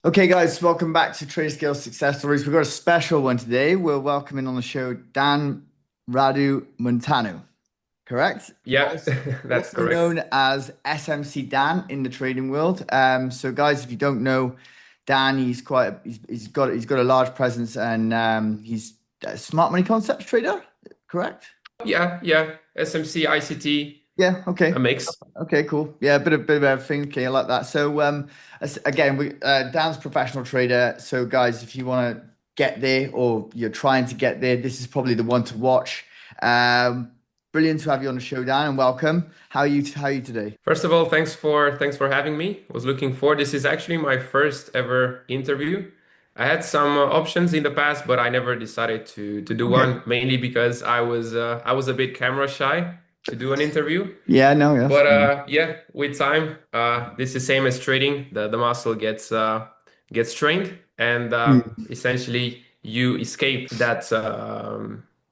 Okay, guys, welcome back to Traderscale Success Stories. We've got a special one today. We're welcoming on the show Dan Radu Munteanu, correct? Yeah, Also, that's also correct. known as SMC Dan in the trading world. So, guys, if you don't know Dan, he's got a large presence and he's a smart money concepts trader, correct? Yeah. SMC, ICT, Yeah. a Okay. mix. Okay, cool. Yeah, a bit of everything. Okay, I like that. So, again, we Dan's a professional trader. So, guys, if you want to get there or you're trying to get there, this is probably the one to watch. Um, Brilliant to have you on the show, Dan, and welcome. How are you today? First of all, thanks for having me. Was looking forward. This is actually my first ever interview. I had some options in the past, but I never decided to do Okay. one, mainly because I was a bit camera shy to do an interview. Yeah. No. Yes. But yeah, with time, this is same as trading. The muscle gets trained, and essentially you escape that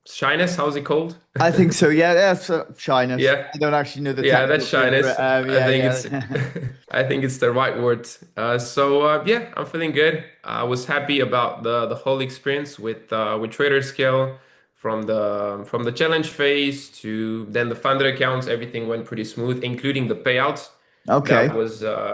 shyness. How's it called? I think so. Yeah. That's shyness. Yeah, I don't actually know the yeah, that's technical term for it. shyness. I Yeah. think it's Yeah. I think it's the right word. Yeah, I'm feeling good. I was happy about the whole experience with Traderscale from the challenge phase to then the funded accounts. Everything went pretty smooth, including the payouts. Okay. That was Yeah,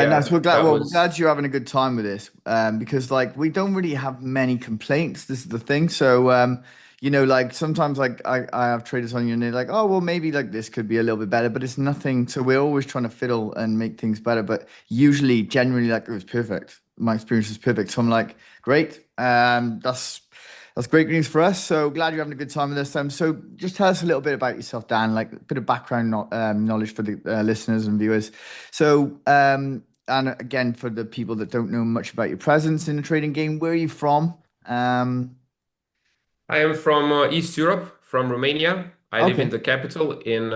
nice. yeah, We're glad. that Well, we're was glad you're having a good time with this, because like we don't really have many complaints. This is the thing. So, like sometimes like I have traders on you and they're like, oh, well, maybe like this could be a little bit better, but it's nothing. So we're always trying to fiddle and make things better. But usually, generally, like it was perfect. My experience was perfect. So I'm like, great. That's great news for us. So glad you're having a good time with us. So just tell us a little bit about yourself, Dan, like a bit of background knowledge for the listeners and viewers. So, and again, for the people that don't know much about your presence in the trading game, where are you from? Um, I am from East Europe, from Romania. I live in okay. the capital in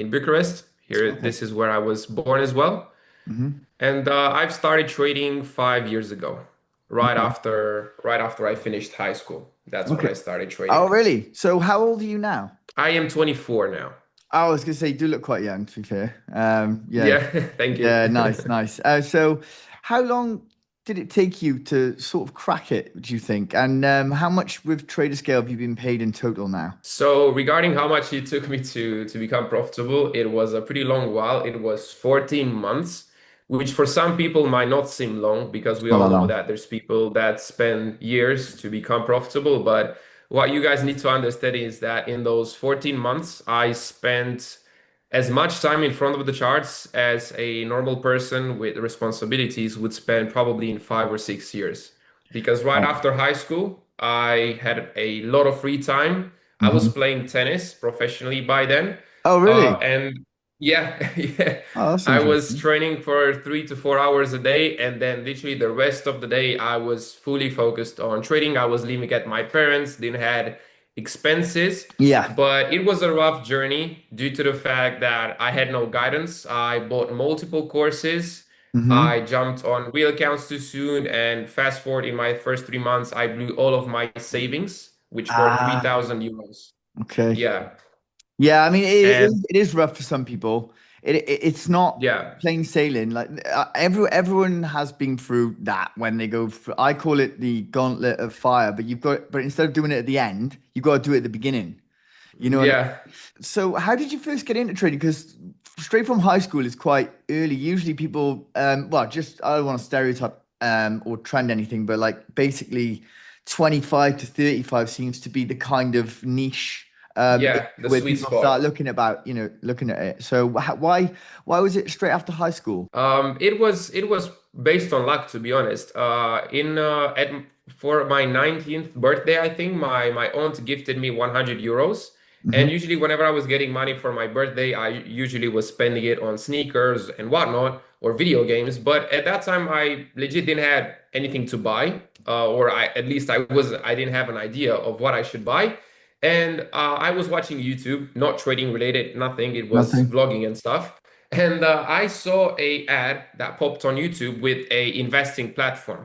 Bucharest. Here, Okay. this is where I was born as well. Hmm. And I've started trading 5 years ago, Okay. right after I finished high school. That's when Okay. I started Oh, trading. really? So how old are you now? I am 24 now. Oh, I was gonna say you do look quite young, to be fair. Yeah. Yeah, thank you. Yeah, nice, nice. So how long did it take you to sort of crack it, do you think? And how much with Trader Scale have you been paid in total now? So regarding how much it took me to become profitable, it was a pretty long while. It was 14 months, which for some people might not seem long because we Not all that know long. that there's people that spend years to become profitable. But what you guys need to understand is that in those 14 months, I spent as much time in front of the charts as a normal person with responsibilities would spend probably in 5 or 6 years. Because right Right. after high school, I had a lot of free time. I was Hmm. playing tennis professionally by then. Oh, really? And yeah, yeah, Oh, that's I was interesting. training for 3 to 4 hours a day. And then literally the rest of the day, I was fully focused on trading. I was living at my parents, didn't had expenses. Yeah. But it was a rough journey due to the fact that I had no guidance. I bought multiple courses. I Hmm. jumped on real accounts too soon, and fast forward in my first 3 months, I blew all of my savings, which were Ah, 3,000 euros. okay. Yeah. Yeah, I mean, And it is rough for some people. It's not yeah, plain sailing. Like everyone has been through that when they go through, I call it the gauntlet of fire, but but instead of doing it at the end, you've got to do it at the beginning. You know what I yeah, mean? So how did you first get into trading? Because straight from high school is quite early. Usually people, well, just I don't want to stereotype or trend anything, but like basically 25 to 35 seems to be the kind of niche yeah, the where sweet people start spot. looking at it. So why was it straight after high school? It was based on luck, to be honest. In at For my 19th birthday, I think my aunt gifted me 100 euros. And Hmm. usually, whenever I was getting money for my birthday, I usually was spending it on sneakers and whatnot or video games. But at that time, I legit didn't have anything to buy, or at least I didn't have an idea of what I should buy. And I was watching YouTube, not trading related, nothing. It was Nothing. vlogging and stuff. And I saw a ad that popped on YouTube with a investing platform.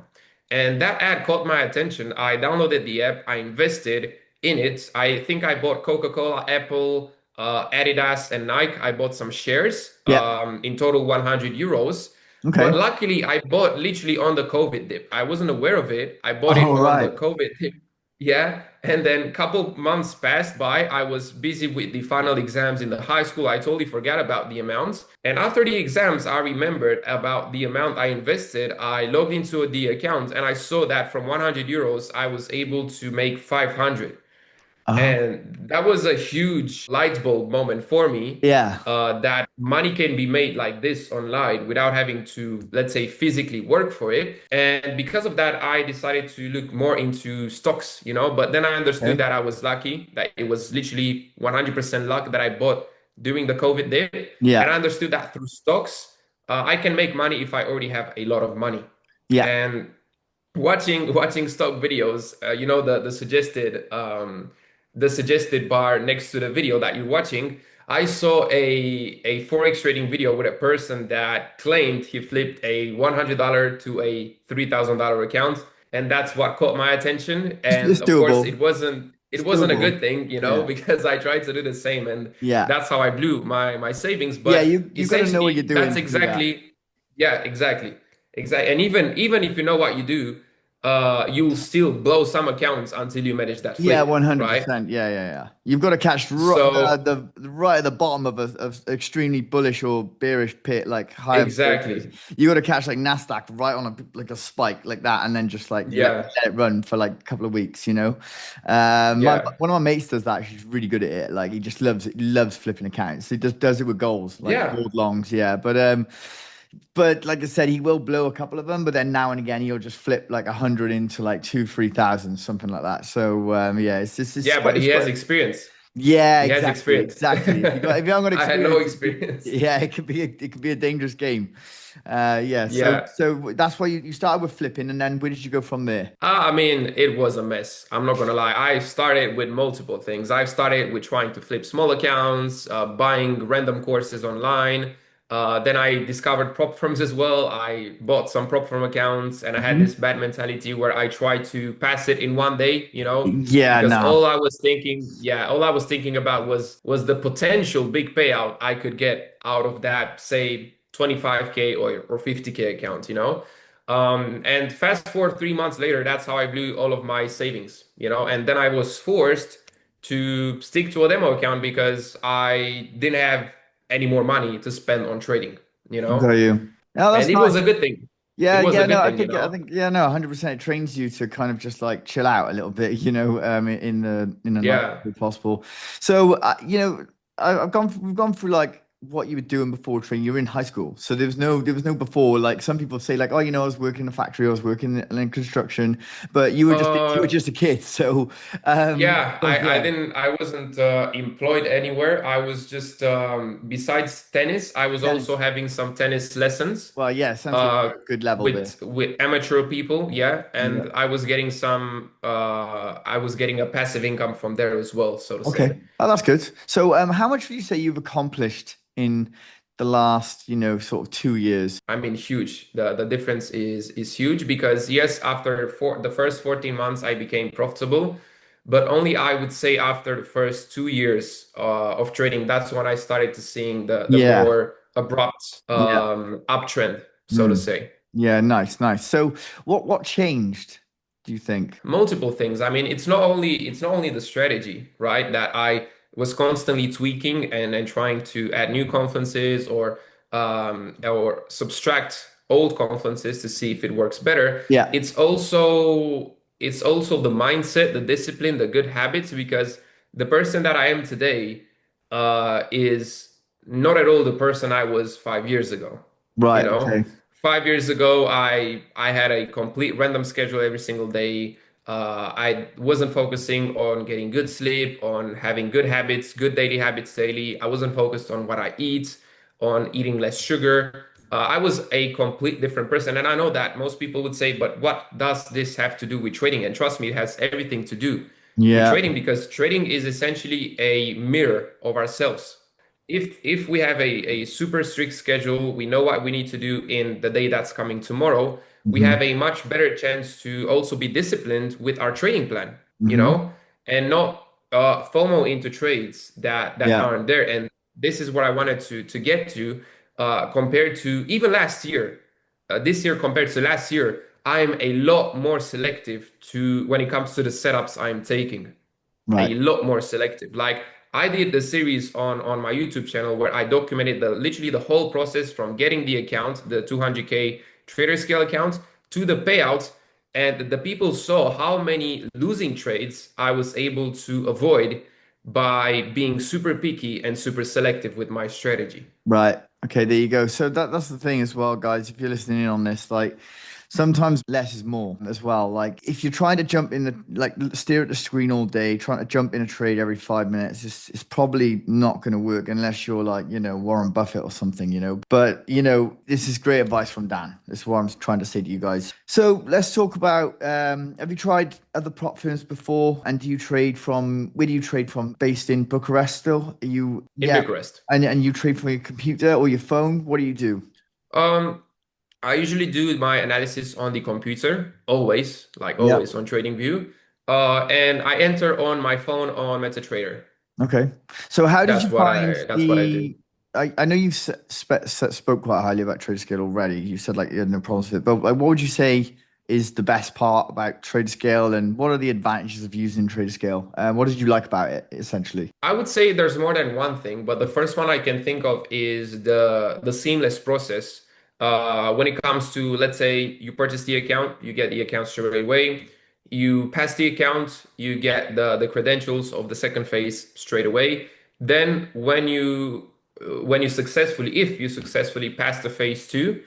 And that ad caught my attention. I downloaded the app, I invested in it. I think I bought Coca-Cola, Apple, Adidas, and Nike. I bought some shares, Yeah. in total 100 euros. Okay. But luckily, I bought literally on the COVID dip. I wasn't aware of it. I bought Oh, it on the right. COVID dip. Yeah. And then a couple months passed by. I was busy with the final exams in the high school. I totally forgot about the amounts. And after the exams, I remembered about the amount I invested. I logged into the account and I saw that from 100 euros, I was able to make 500. Oh, And that was a huge light bulb moment for me, yeah. that money can be made like this online without having to, let's say, physically work for it. And because of that, I decided to look more into stocks, But then I understood Okay. that I was lucky, that it was literally 100% luck that I bought during the COVID day. And Yeah. I understood that through stocks, I can make money if I already have a lot of money. Yeah. And watching stock videos, the suggested bar next to the video that you're watching. I saw a forex trading video with a person that claimed he flipped a $100 to a $3,000 account, and that's what caught my attention. And It's of course, doable. it It's wasn't a doable. good thing, Yeah. because I tried to do the same, and Yeah. that's how I blew my savings. Yeah. But You got to know what you're essentially, that's doing to do that. exactly, yeah, exactly. Exactly. And even if you know what you do, you'll still blow some accounts until you manage that Yeah, flip, right? 100%. Yeah, yeah, yeah. You've got to catch So the right at the bottom of a of extremely bullish or bearish pit, like higher volatility. exactly. You got to catch like Nasdaq right on like a spike like that, and then just like Yeah. let it run for like a couple of weeks. My Yeah. one of my mates does that. He's really good at it. Like he just loves it. He loves flipping accounts. He just does it with goals, like Yeah. gold longs. Yeah, but like I said, he will blow a couple of them, but then now and again he'll just flip like 100 into like two, 3,000, something like that. So yeah, it's Yeah, quite but it's he has quite experience. yeah, He has exactly, experience. exactly. If you haven't got I had no experience, experience. yeah, it could be a dangerous game. Yeah, Yeah. so that's why you started with flipping, and then where did you go from there? I mean, it was a mess. I'm not gonna lie. I started with multiple things. I started with trying to flip small accounts, buying random courses online. Then I discovered prop firms as well. I bought some prop firm accounts, and I had this Mhm. bad mentality where I tried to pass it in one day, Yeah, because no. all I was thinking about was the potential big payout I could get out of that, say 25K or 50K account, And fast forward 3 months later, that's how I blew all of my savings, And then I was forced to stick to a demo account because I didn't have any more money to spend on trading, Got you. Oh, And that's it was nice. a good thing. It Yeah, was yeah, a no, good thing. yeah, no, 100% it trains you to kind of just like chill out a little bit, in the nicest Yeah. way possible. So, we've gone through like what you were doing before training. You were in high school, so there was no before. Like some people say, like, oh, I was working in a factory, I was working in construction, but you were Uh, just a kid. So, Yeah, so yeah, I wasn't employed anywhere. I was just besides tennis, I was also tennis. having some tennis lessons Well, yeah, sounds like uh you're at a good level there. with amateur people, yeah, Yeah. and I was getting a passive income from there as well, so to say. Okay. Oh, that's good. So, how much would you say you've accomplished in the last, sort of 2 years? I mean, huge. The difference is huge because yes, after the first 14 months, I became profitable, but only I would say after the first 2 years of trading, that's when I started to seeing the Yeah. more abrupt Yeah. uptrend, so to Mm. say. Yeah. Nice. Nice. So, what changed, do you think? Multiple things. I mean, it's not only the strategy, right? That I was constantly tweaking and trying to add new conferences or subtract old conferences to see if it works better. Yeah. It's also the mindset, the discipline, the good habits, because the person that I am today is not at all the person I was 5 years ago. You Right. know, Okay. 5 years ago, I had a complete random schedule every single day. I wasn't focusing on getting good sleep, on having good habits, good daily habits daily. I wasn't focused on what I eat, on eating less sugar. I was a complete different person. And I know that most people would say, but what does this have to do with trading? And trust me, it has everything to do with Yeah. trading because trading is essentially a mirror of ourselves. If we have a super strict schedule, we know what we need to do in the day that's coming tomorrow, we Hmm. have a much better chance to also be disciplined with our trading plan, Hmm. and not FOMO into trades that Yeah. aren't there. And this is what I wanted to get to, compared to even last year. this year compared to last year, I'm a lot more selective to when it comes to the setups I'm taking. A Right. lot more selective. Like I did the series on my YouTube channel where I documented the literally the whole process from getting the account, the 200K Traderscale account, to the payout, and the people saw how many losing trades I was able to avoid by being super picky and super selective with my strategy. Right. Okay, there you go. So that's the thing as well, guys. If you're listening in on this, like sometimes less is more as well. Like if you're trying to jump in the like stare at the screen all day, trying to jump in a trade every 5 minutes, it's probably not going to work unless you're like, Warren Buffett or something, But this is great advice from Dan. That's what I'm trying to say to you guys. So let's talk about have you tried other prop firms before? And do you trade from where do you trade from? Based in Bucharest still? Are you In yeah. Bucharest. And you trade from your computer or your phone? What do you do? Um, I usually do my analysis on the computer, always, like Yeah. always on TradingView. And I enter on my phone on MetaTrader. Okay. So how did you find That's what I do. the? I know you've spoke quite highly about Traderscale already. You said like you had no problems with it, but like, what would you say is the best part about Traderscale, and what are the advantages of using Traderscale? What did you like about it, essentially? I would say there's more than one thing, but the first one I can think of is the seamless process. When it comes to, let's say, you purchase the account, you get the account straight away. You pass the account, you get the credentials of the second phase straight away. Then when you successfully, if you successfully pass the phase two,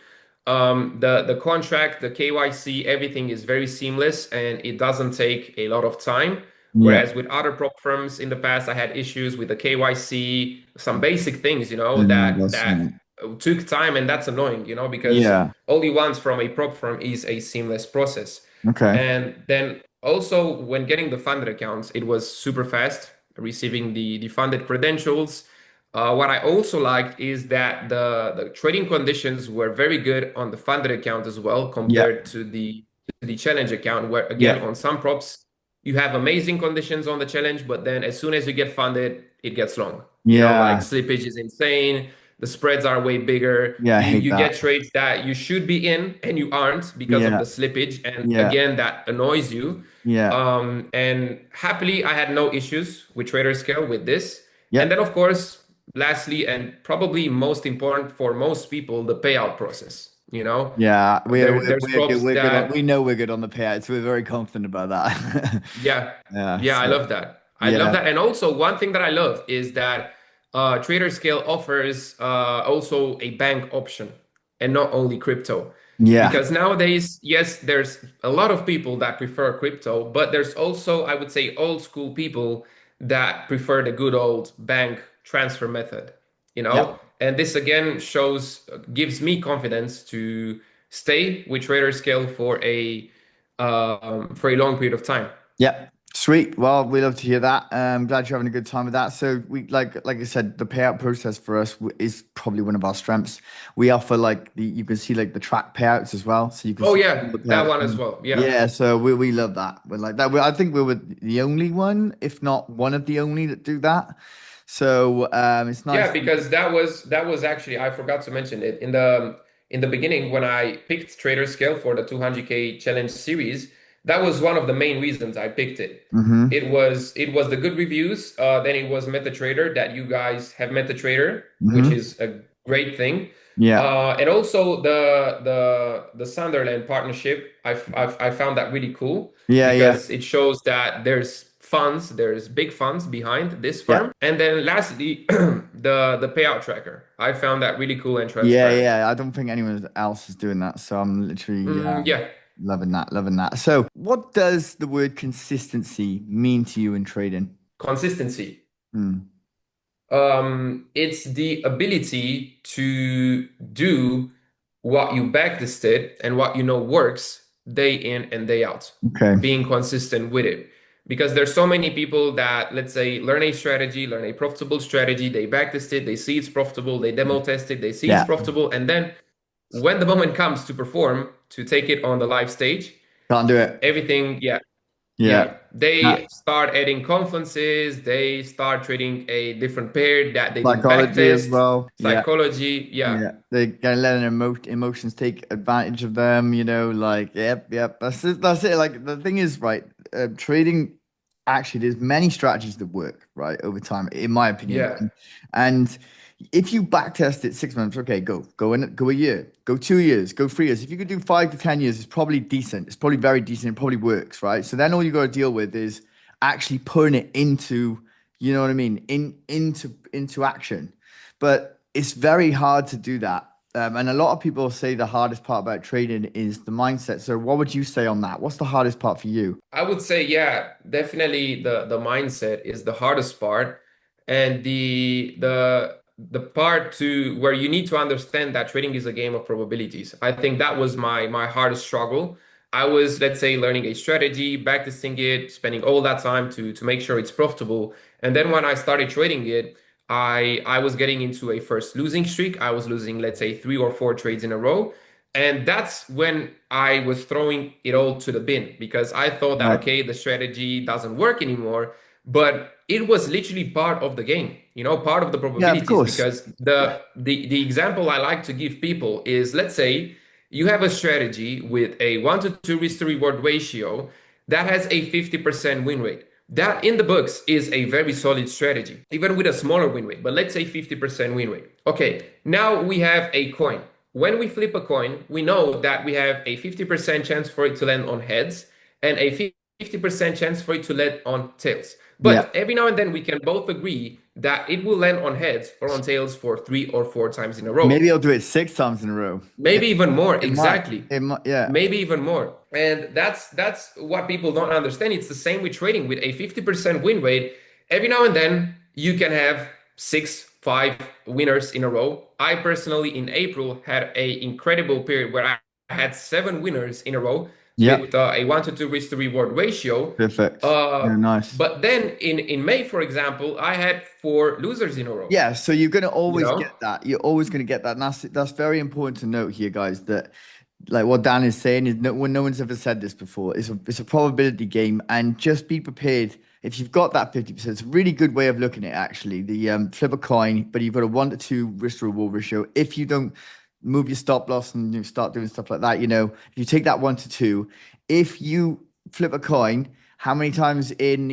the contract, the KYC, everything is very seamless and it doesn't take a lot of time. Yeah. Whereas with other prop firms in the past, I had issues with the KYC, some basic things, Yeah, that's that took time, and that's annoying, because yeah. all you want from a prop firm is a seamless process. Okay. And then also when getting the funded accounts, it was super fast, receiving the funded credentials. What I also liked is that the trading conditions were very good on the funded account as well Yeah. compared to the challenge account, where again Yeah. on some props you have amazing conditions on the challenge, but then as soon as you get funded, it gets long. Like Yeah. slippage is insane, the spreads are way bigger. Yeah. I hate You that. get trades that you should be in and you aren't because of Yeah. the slippage, and Yeah. again that annoys you. Yeah. And happily, I had no issues with Traderscale with this. And Yeah. then, of course, lastly, and probably most important for most people, the payout process. Yeah, There's we're good. props We're good on. that We know we're good on the payouts. We're very confident about that. yeah, Yeah. yeah, I So love that. I love yeah. that. And also, one thing that I love is that Traderscale offers also a bank option and not only crypto. Yeah. Because nowadays, yes, there's a lot of people that prefer crypto, but there's also, I would say, old school people that prefer the good old bank transfer method, Yeah. And this again gives me confidence to stay with Traderscale for a long period of time. Yeah. Sweet. Well, we love to hear that. Glad you're having a good time with that. So we like I said, the payout process for us is probably one of our strengths. We offer like you can see like the track payouts as well, so you can Oh see all yeah, the that payouts. one as well. Yeah. Yeah, so we love that. We're like that. I think we were the only one, if not one of the only that do that. So it's nice. Yeah, because that was actually, I forgot to mention it in the beginning when I picked Traderscale for the 200K challenge series. That was one of the main reasons I picked it. Mm-hmm. It was the good reviews. Then it was MetaTrader, that you guys have MetaTrader, which Mm-hmm. is a great thing. Yeah. And also the Sunderland partnership. I found that really cool Yeah, yeah, because it shows that there's big funds behind this yeah, firm. And then lastly, the payout tracker. I found that really cool and yeah, transparent. yeah. I don't think anyone else is doing that, so I'm literally Yeah, loving that, loving that. So, what does the word consistency mean to you in trading? consistency. Hmm. It's the ability to do what you backtested and what you know works day in and day out, Okay. being consistent with it. Because there's so many people that, let's say, learn a strategy, learn a profitable strategy, they backtest it, they see it's profitable, they demo test it, they see it's Yeah. profitable, and then when the moment comes to perform, to take it on the live stage, Can't do it. everything, yeah, Yeah. Yeah, they start adding confluences, they start trading a different pair that they didn't Psychology as backtest, well. Yeah. psychology. Yeah. Yeah. They're gonna let emotions take advantage of them, like, yep, yep. That's it. That's it. Like the thing is, right, trading actually there's many strategies that work, right, over time, in my opinion. Yeah. And if you backtest it 6 months, okay, go a year, go 2 years, go 3 years. If you could do 5 to 10 years, it's probably decent. It's probably very decent. It probably works, right? So then all you got to deal with is actually putting it into, you know what I mean, into action. But it's very hard to do that. And a lot of people say the hardest part about trading is the mindset. So what would you say on that? What's the hardest part for you? I would say, yeah, definitely the mindset is the hardest part, and the part to where you need to understand that trading is a game of probabilities. I think that was my hardest struggle. I was, let's say, learning a strategy, backtesting it, spending all that time to make sure it's profitable, and then when I started trading it, I was getting into a first losing streak. I was losing, let's say, 3 or 4 trades in a row. And that's when I was throwing it all to the bin because I thought that, Right. okay, the strategy doesn't work anymore. But it was literally part of the game, part of the Yeah, of probabilities. course. Because the example I like to give people is, let's say you have a strategy with a 1 to 2 risk to reward ratio that has a 50% win rate. That in the books is a very solid strategy, even with a smaller win rate. But let's say 50% win rate. Okay, now we have a coin. When we flip a coin, we know that we have a 50% chance for it to land on heads and a 50% chance for it to land on tails. Yeah. But every now and then we can both agree that it will land on heads or on tails for 3 or 4 times in a row. Maybe I'll do it 6 times in a row. Maybe even more, It might. exactly. It might. Yeah. Maybe even more. And that's what people don't understand. It's the same with trading with a 50% win rate. Every now and then you can have 6, 5 winners in a row. I personally in April had a incredible period where I had 7 winners in a row Yeah. with a 1 to 2 risk to reward ratio. Perfect. Uh, Yeah, nice. but then in May, for example, I had 4 losers in a row. Yeah, so you're gonna You always know? get that. You're always gonna get that. And that's very important to note here, guys, that like what Dan is saying is no one's ever said this before. It's a probability game, and just be prepared. If you've got that 50%, it's a really good way of looking at it, actually. The flip a coin, but you've got a 1 to 2 risk to reward ratio. If you don't move your stop loss and you start doing stuff like that, if you take that 1 to 2, if you flip a coin, how many times in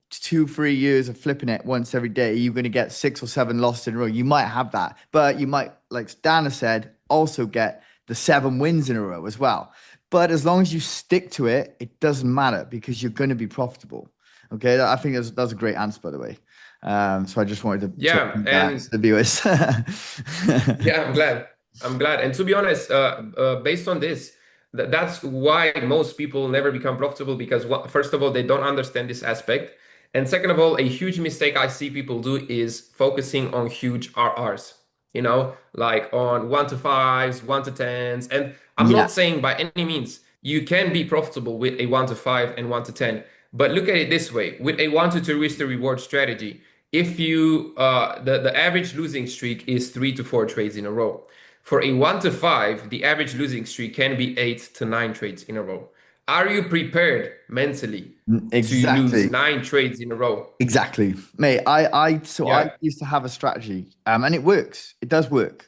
2 3 years of flipping it once every day, you're going to get 6 or 7 losses in a row? You might have that, but you might, like Dana said, also get the 7 wins in a row as well. But as long as you stick to it, it doesn't matter because you're going to be profitable. Okay, I think that's a great answer, by the way. So I just wanted to Yeah, repeat that to and the viewers. yeah, I'm glad. I'm glad. And to be honest, based on this, that's why most people never become profitable because first of all, they don't understand this aspect. And second of all, a huge mistake I see people do is focusing on huge RRs, like on 1 to 5s, 1 to 10s. And I'm Yeah. not saying by any means you can be profitable with a 1 to 5 and 1 to 10, but look at it this way with a 1 to 2 risk to reward strategy if you the average losing streak is 3 to 4 trades in a row. For a 1 to 5, the average losing streak can be 8 to 9 trades in a row. Are you prepared mentally to lose Exactly. 9 trades in a row? Exactly, mate. I Yeah. used to have a strategy, and it works. It does work.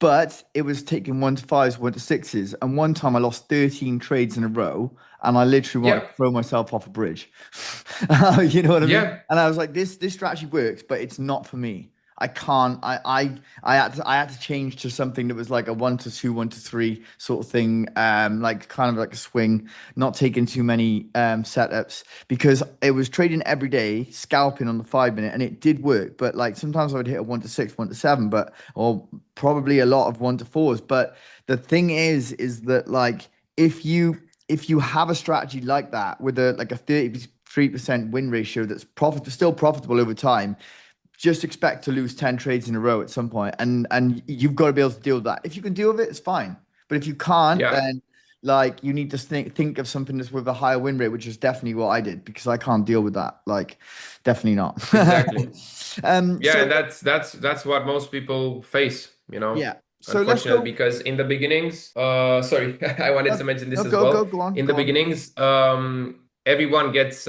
But it was taking 1 to 5s, 1 to 6s, and one time I lost 13 trades in a row, and I literally wanted Yeah. to throw myself off a bridge. You know what I mean? Yeah. And I was like, this strategy works, but it's not for me. I can't. I had to change to something that was like a 1 to 2, 1 to 3 sort of thing, like kind of like a swing, not taking too many setups because it was trading every day, scalping on the 5 minute, and it did work. But like sometimes I would hit a 1 to 6, 1 to 7, but or probably a lot of 1 to 4s. But the thing is that like if you have a strategy like that with a like a 33% win ratio that's still profitable over time, just expect to lose 10 trades in a row at some point, and you've got to be able to deal with that. If you can deal with it, it's fine. But if you can't, Yeah. then like you need to think of something that's with a higher win rate, which is definitely what I did because I can't deal with that. Like, definitely not. Exactly. Yeah, So and that's what most people face. yeah. So let's unfortunately, go. because in the beginnings, sorry, I wanted to mention No, this as go, well. go on, In the go on. beginnings, everyone gets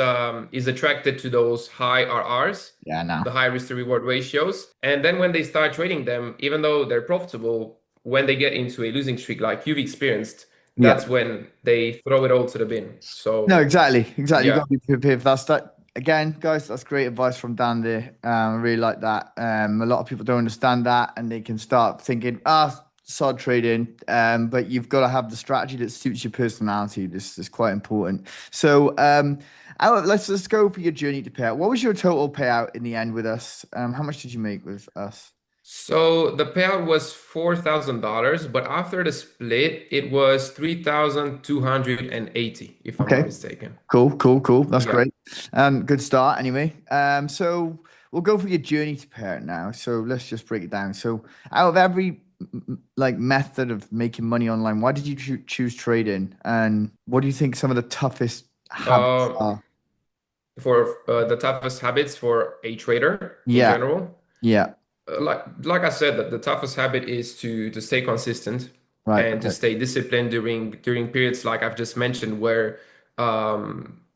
is attracted to those high RRs, Yeah, no. the high risk to reward ratios, and then when they start trading them, even though they're profitable, when they get into a losing streak like you've experienced, Yeah. that's when they throw it all to the bin. No, So exactly, exactly. You've yeah. got to be prepared for that. Again, guys, that's great advice from Dan there. I really like that. A lot of people don't understand that, and they can start thinking, sod trading. But you've got to have the strategy that suits your personality. This is quite important. So, let's go for your journey to payout. What was your total payout in the end with us? How much did you make with us? So the payout was $4,000, but after the split, it was 3,280, if I'm not Okay. mistaken. Cool, cool, cool. That's Yeah. great. Good start anyway. So we'll go for your journey to parent now. So let's just break it down. So out of every like method of making money online, why did you choose trading? And what do you think some of the toughest habits Uh, are? for the toughest habits for a trader in Yeah, general, yeah, like I said, that the toughest habit is to stay consistent right. and to Okay. stay disciplined during periods like I've just mentioned, where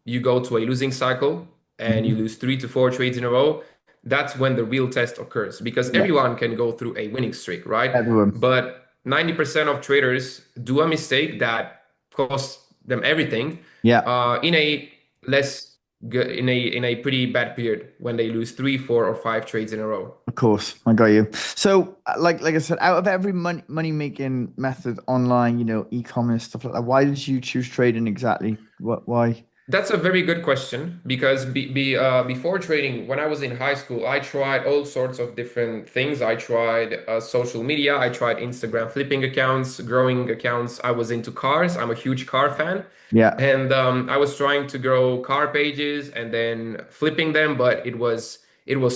you go to a losing cycle and you Hmm. lose 3 to 4 trades in a row. That's when the real test occurs because Yeah, everyone can go through a winning streak, right? everyone. But 90% of traders do a mistake that costs them everything Yeah. in a less good in a pretty bad period when they lose 3, 4, or 5 trades in a row. Of course, I got you. So, like I said, out of every money making method online, e-commerce stuff like that, why did you choose trading exactly? What? Why? That's a very good question because before trading, when I was in high school, I tried all sorts of different things. I tried social media, I tried Instagram flipping accounts, growing accounts. I was into cars. I'm a huge car fan. Yeah, And I was trying to grow car pages and then flipping them, but it was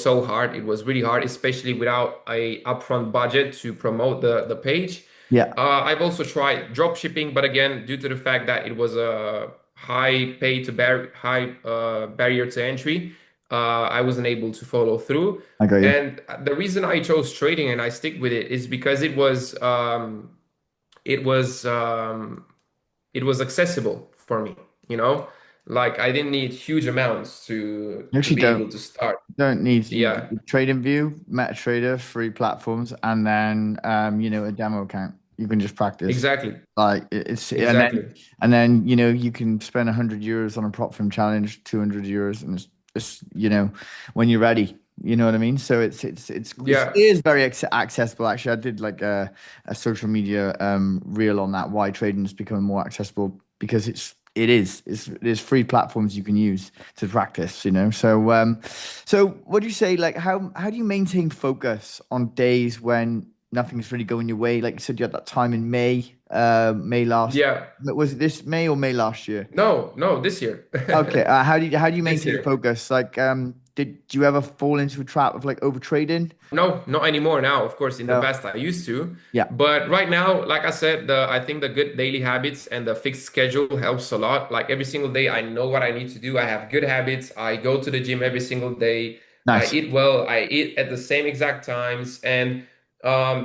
so hard. It was really hard, especially without a upfront budget to promote the page. yeah, I've also tried drop shipping, but again, due to the fact that it was a high barrier to entry, I wasn't able to follow through. I got you. And the reason I chose trading and I stick with it is because it was um, it was accessible for me, you know? Like I didn't need huge amounts to You to actually be able to start. don't need Yeah, trading view, MetaTrader, free platforms, and then a demo account. You can just practice. exactly. Like it's Exactly. and then you can spend 100 euros on a prop firm challenge, 200 euros, and it's when you're ready. You know what I mean? So it Yeah. is very accessible. Actually, I did like a social media reel on that. Why trading is becoming more accessible because there's free platforms you can use to practice. So what do you say? Like how do you maintain focus on days when nothing's really going your way? Like you said, you had that time in May, May last. Yeah. Was it this May or May last year? No, no, this year. Okay. How do you This maintain year. focus? Like, did you ever fall into a trap of like over trading? No, not anymore now. Of course, in the No. past I used to, Yeah. but right now, like I said, I think the good daily habits and the fixed schedule helps a lot. Like every single day, I know what I need to do. I have good habits. I go to the gym every single day. I Nice. eat well. I eat at the same exact times, and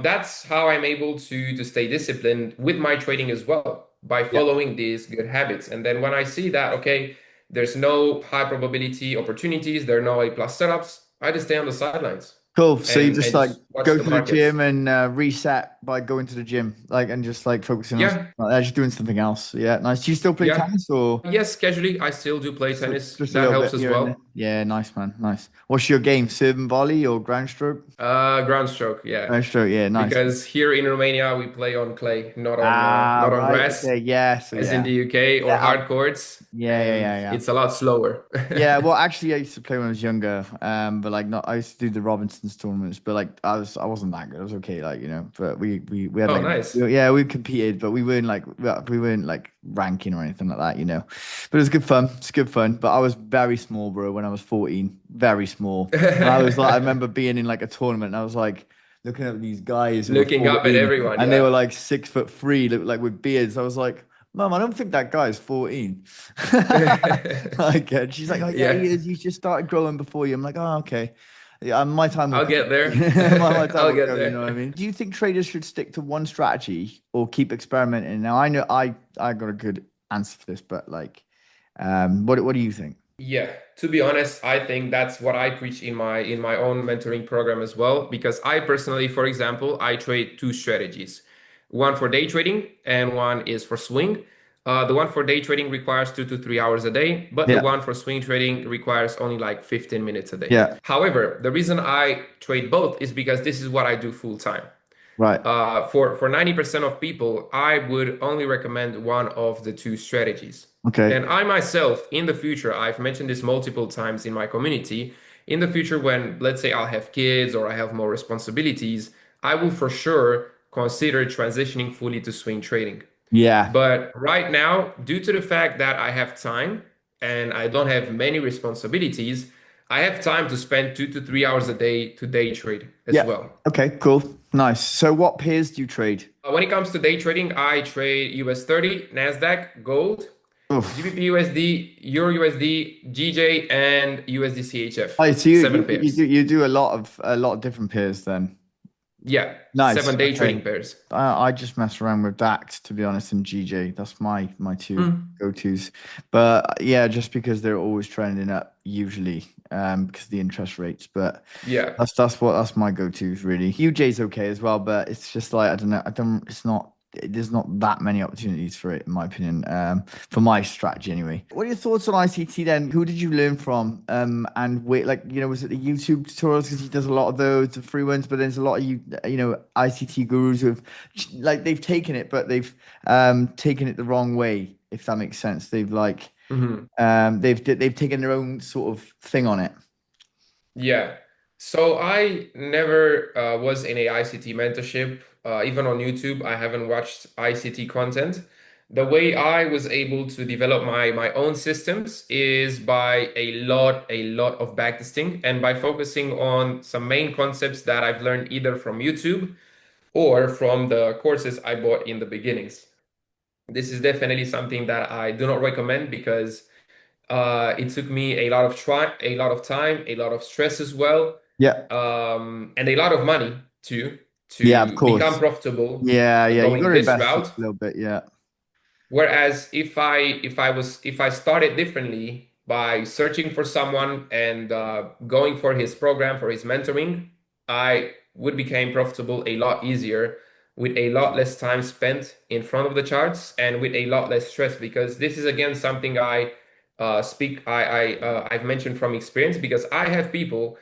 that's how I'm able to stay disciplined with my trading as well by Yeah. following these good habits. And then when I see that, okay, there's no high probability opportunities, there are no A plus setups, I just stay on the sidelines Cool. So you and just and like just watch go the to the markets. gym and reset by going to the gym, like and just like focusing on Yeah, just doing something else. Yeah. Nice. Do you still play yeah. tennis or Yes, casually, I still do play just tennis. just a That little helps bit as here and there? well. Yeah. Nice, man. Nice. What's your game? Serve and volley or ground stroke? Ground stroke, yeah. Ground stroke. Yeah. Nice. Because here in Romania we play on clay, not on Ah, not on right. grass, Okay. Yeah. So as in yeah. the UK or Yeah. hard courts, Yeah. Yeah. and Yeah. Yeah. it's a lot slower. Yeah, well, actually, I used to play when I was younger, but like not. I used to do the Robinsons tournaments, but like I wasn't that good. I was okay, like but we had Oh, like nice. yeah, we competed, but we weren't like ranking or anything like that. But it was good fun. It's good fun. But I was very small, bro, when I was 14, very small. And I was like, I remember being in like a tournament, and I was like looking at these guys who were Looking up at 14, everyone, and they were yeah. like 6'3", looked like with beards. I was like. Mum, I don't think that guy's 14. Like, she's like, oh yeah, he Yeah. is. He's just started growing before you. I'm like, oh okay. Yeah, my time will I'll come. get there. My time I'll will get come, you know what I there. mean? Do you think traders should stick to one strategy or keep experimenting? Now, I know I got a good answer for this, but like, what do you think? Yeah, to be honest, I think that's what I preach in my own mentoring program as well. Because I personally, for example, I trade two strategies, one for day trading and one is for swing. The one for day trading requires 2 to 3 hours a day, but the Yeah, one for swing trading requires only like 15 minutes a day. yeah, However, the reason I trade both is because this is what I do full time. right. For 90% of people, I would only recommend one of the two strategies. Okay. And I myself, in the future, I've mentioned this multiple times in my community. In the future, when let's say I'll have kids or I have more responsibilities, I will for sure consider transitioning fully to swing trading. Yeah. But right now, due to the fact that I have time and I don't have many responsibilities, I have time to spend 2 to 3 hours a day to day trade as Yeah. well. Okay, cool. Nice. So what pairs do you trade? When it comes to day trading, I trade US 30, NASDAQ, gold, Oof. GBP USD, Euro USD, GJ, and USD CHF. Oh, so you, Seven you you do pairs. you do a lot of different pairs then. Yeah, Nice. 7 day Okay. trading pairs. I just mess around with DAX to be honest and GJ. That's my two Mm, go-tos. But yeah, just because they're always trending up usually because of the interest rates. But yeah. that's my go-tos really. UJ's okay as well, but it's just like I don't know. I don't. It's not. There's not that many opportunities for it, in my opinion. For my strategy anyway. What are your thoughts on ICT then? Who did you learn from? And wait, like was it the YouTube tutorials because he does a lot of those, the free ones, but there's a lot of ICT gurus who've like they've taken it, but they've taken it the wrong way, if that makes sense. They've like Mhm. they've taken their own sort of thing on it. Yeah. So I never was in a ICT mentorship. Even on YouTube, I haven't watched ICT content. The way I was able to develop my own systems is by a lot of backtesting and by focusing on some main concepts that I've learned either from YouTube or from the courses I bought in the beginnings. This is definitely something that I do not recommend because it took me a lot of time, a lot of stress as well, Yeah, and a lot of money too yeah, of to become course. profitable Yeah, yeah. You got going to this invest a route. little bit. Yeah, Whereas if I started differently by searching for someone and going for his program for his mentoring, I would become profitable a lot easier with a lot less time spent in front of the charts and with a lot less stress because this is again something I've mentioned from experience because I have people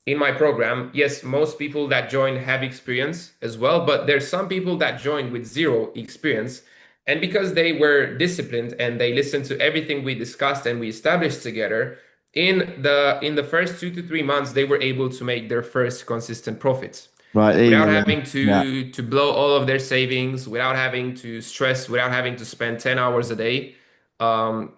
in my program. Yes, most people that join have experience as well, but there's some people that join with zero experience. And because they were disciplined and they listened to everything we discussed and we established together, in the first 2 to 3 months, they were able to make their first consistent profits right. There without you go. having Yeah, to blow all of their savings, without having to stress, without having to spend 10 hours a day. Um,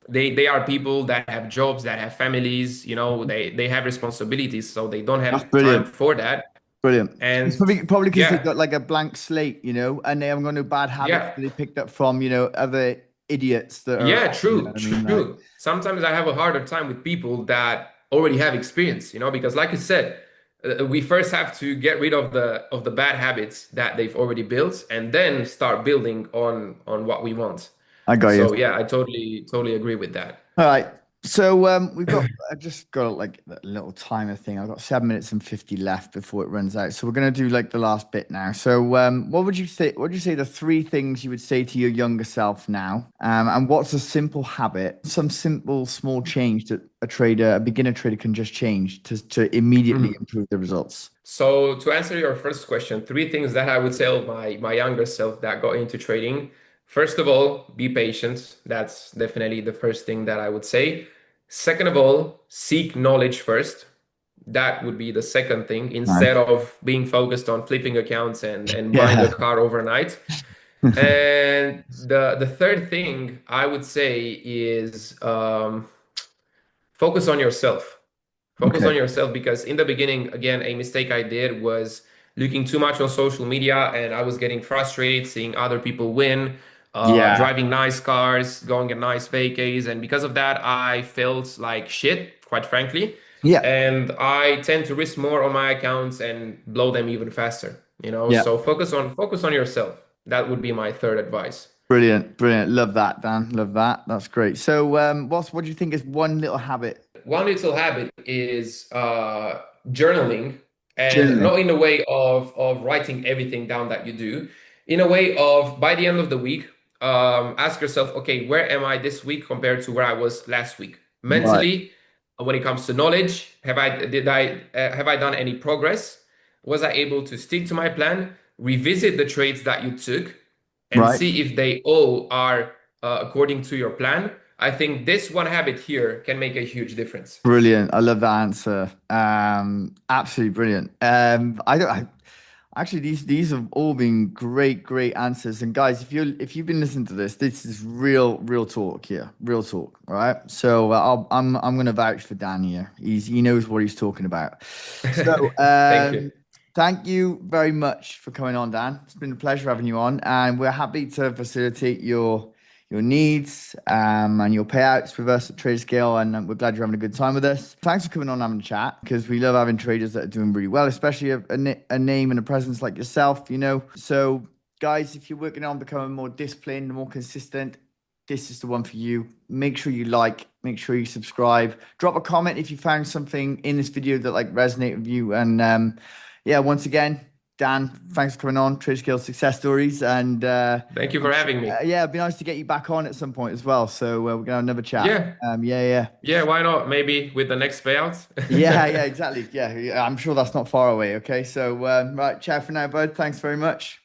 they are people that have jobs, that have families, they have responsibilities, so they don't that's have time brilliant. for that. Brilliant. It's And probably because they've yeah, got like a blank slate, and they haven't got no bad habits yeah, that they picked up from, other idiots that are, yeah, what true, I mean? Like, true. Sometimes I have a harder time with people that already have experience, because like I said, we first have to get rid of the bad habits that they've already built and then start building on what we want. I got you. So yeah, I totally agree with that. All right. So I just got like a little timer thing. I've got 7 minutes and 50 left before it runs out. So we're gonna do like the last bit now. So what would you say the three things you would say to your younger self now? And what's a simple habit, some simple small change that a beginner trader can just change to immediately Mhm. improve the results? So to answer your first question, three things that I would tell my younger self that got into trading. First of all, be patient. That's definitely the first thing that I would say. Second of all, seek knowledge first. That would be the second thing instead Nice. of being focused on flipping accounts and buying a Yeah. car overnight. And the third thing I would say is focus on yourself. Focus Okay. on yourself because in the beginning, again, a mistake I did was looking too much on social media and I was getting frustrated seeing other people win, Yeah. driving nice cars, going on nice vacays. And because of that, I felt like shit, quite frankly. Yeah. and I tend to risk more on my accounts and blow them even faster, you know? Yeah. So focus on yourself. That would be my third advice. Brilliant. Brilliant. Love that, Dan. Love that. That's great. So, what do you think is one little habit? One little habit is journaling, and Journaling. not in a way of writing everything down that you do, in a way of by the end of the week, ask yourself, okay, where am I this week compared to where I was last week? Right. Mentally, when it comes to knowledge, have I done any progress? Was I able to stick to my plan? Revisit the trades that you took and Right. see if they all are according to your plan. I think this one habit here can make a huge difference. Brilliant. I love that answer. Absolutely brilliant. I don't. Actually, these have all been great answers. And guys, if you've been listening to this, this is real talk here, real talk. All right. So I'm gonna vouch for Dan here. He knows what he's talking about. So Thank you. thank you very much for coming on, Dan. It's been a pleasure having you on, and we're happy to facilitate your needs and your payouts with us at Traderscale. And we're glad you're having a good time with us. Thanks for coming on and having a chat because we love having traders that are doing really well, especially a name and a presence like yourself, you know. So, guys, if you're working on becoming more disciplined, more consistent, this is the one for you. Make sure you like, make sure you subscribe, drop a comment if you found something in this video that like resonated with you. And yeah, once again, Dan, thanks for coming on Traderscale Success Stories. And Thank you I'm for sure, having me. yeah, it'd be nice to get you back on at some point as well. So we're gonna have another chat. Yeah. Yeah. Yeah, why not? Maybe with the next payout. Yeah, exactly. Yeah, I'm sure that's not far away. Okay, so right, ciao for now, bud. Thanks very much.